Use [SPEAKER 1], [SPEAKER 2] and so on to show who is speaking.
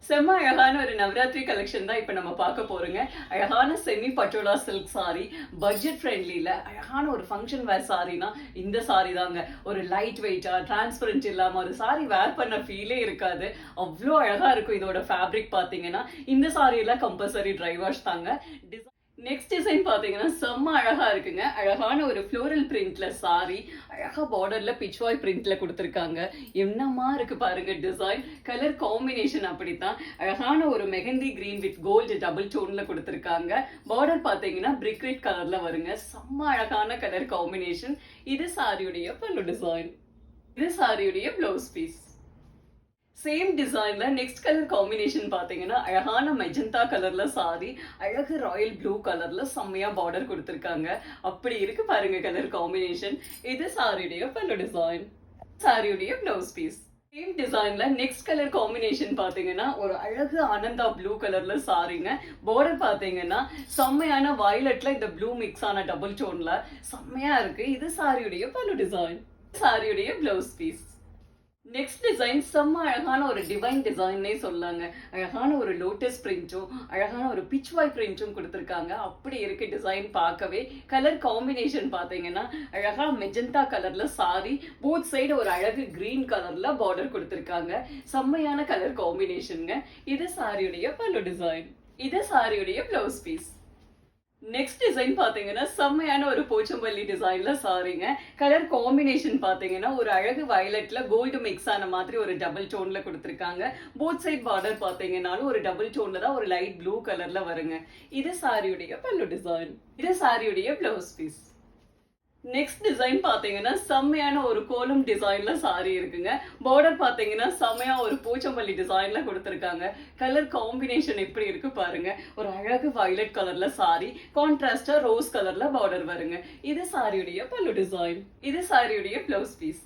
[SPEAKER 1] செம்ம அழகான ஒரு நவராத்திரி கலெக்ஷன் தான் இப்ப நம்ம பார்க்க போறோங்க. அழகான semi Patola silk sari, budget ஃப்ரெண்ட்லில அழகான ஒரு ஃபங்க்ஷன் வேர் சாரினா இந்த சாரி தாங்க. ஒரு லைட் வெயிட்டா, டிரான்ஸ்பரன்ட் இல்லாம ஒரு சாரி வேர் பண்ண ஃபீலே இருக்காது. அவ்வளோ அழகா இருக்கும். இதோட ஃபேப்ரிக் பாத்தீங்கன்னா இந்த சாரி எல்லாம் கம்பல்சரி ட்ரை வாஷ் தாங்க. நெக்ஸ்ட் டிசைன் பாத்தீங்கன்னா செம்ம அழகா இருக்குங்க. அழகான ஒரு ஃப்ளோரல் பிரிண்ட்ல சாரி, அழகா பார்டர்ல பிச்வாய் பிரிண்ட்ல கொடுத்துருக்காங்க. என்னமா இருக்கு பாருங்க டிசைன், கலர் காம்பினேஷன் அப்படித்தான். அழகான ஒரு mehndi green with gold double டோன்ல கொடுத்துருக்காங்க. பார்டர் பாத்தீங்கன்னா பிரிக் ரெட் கலர்ல வருங்க. செம்ம அழகான கலர் காம்பினேஷன். இது சாரியுடைய பல்லு டிசைன், இது சாரியுடைய பிளவுஸ் பீஸ். சேம் டிசைன்ல நெக்ஸ்ட் கலர் காம்பினேஷன் பாத்தீங்கன்னா அழகான மெஜந்தா கலர்ல சாரி, அழகு ராயல் ப்ளூ கலர்ல செம்மையா பார்டர் கொடுத்திருக்காங்க. அப்படி இருக்கு பாருங்க கலர் காம்பினேஷன். இது சாரியுடைய பல்லு டிசைன், சாரியுடைய பிளவுஸ் பீஸ். சேம் டிசைன்ல நெக்ஸ்ட் கலர் காம்பினேஷன் பாத்தீங்கன்னா ஒரு அழகு ஆனந்தா ப்ளூ கலர்ல சாரிங்க. பார்டர் பாத்தீங்கன்னா செம்மையான வயலட்ல இந்த ப்ளூ மிக்ஸ் ஆன டபுள் டோன்ல செம்மையா இருக்கு. இது சாரியுடைய பல்லு டிசைன், சாரியுடைய பிளவுஸ் பீஸ். நெக்ஸ்ட் டிசைன் செம்ம அழகான ஒரு டிவைன் டிசைன்னே சொல்லாங்க. அழகான ஒரு லோட்டஸ் பிரிண்ட்டும் அழகான ஒரு பிச்வாய் பிரிண்ட்டும் கொடுத்துருக்காங்க. அப்படி இருக்கு டிசைன் பார்க்கவே. கலர் காம்பினேஷன் பார்த்தீங்கன்னா அழகா மெஜந்தா கலர்ல சாரி, போத் சைடு ஒரு அழகு கிரீன் கலர்ல பார்டர் கொடுத்துருக்காங்க. செம்மையான கலர் காம்பினேஷனுங்க. இது சாரியுடைய பல்லு டிசைன், இது சாரியுடைய பிளவுஸ் பீஸ். நெக்ஸ்ட் டிசைன் பாத்தீங்கன்னா செம்மையான ஒரு போச்சம்பள்ளி டிசைன்ல சாரிங்க. கலர் காம்பினேஷன் பாத்தீங்கன்னா ஒரு அழகு வயலட்ல கோல்டு மிக்ஸ் ஆன மாதிரி ஒரு டபுள் டோன்ல கொடுத்துருக்காங்க. போத் சைட் பார்டர் பாத்தீங்கன்னாலும் ஒரு டபுள் டோன்ல தான் ஒரு லைட் ப்ளூ கலர்ல வருங்க. இது சாரியுடைய பல்லு டிசைன், இது சாரியுடைய பிளவுஸ் பீஸ். நெக்ஸ்ட் டிசைன் பாத்தீங்கன்னா செம்மையான ஒரு கோலம் டிசைன்ல சாரி இருக்குங்க. பார்டர் பாத்தீங்கன்னா செம்மையா ஒரு பூச்சம்பள்ளி டிசைன்ல கொடுத்துருக்காங்க. கலர் காம்பினேஷன் எப்படி இருக்கு பாருங்க. ஒரு அழகு வயலட் கலர்ல சாரி, கான்ட்ராஸ்டா ரோஸ் கலர்ல பார்டர் வருங்க. இது சாரியுடைய பல்லு டிசைன், இது சாரியுடைய பிளவுஸ் பீஸ்.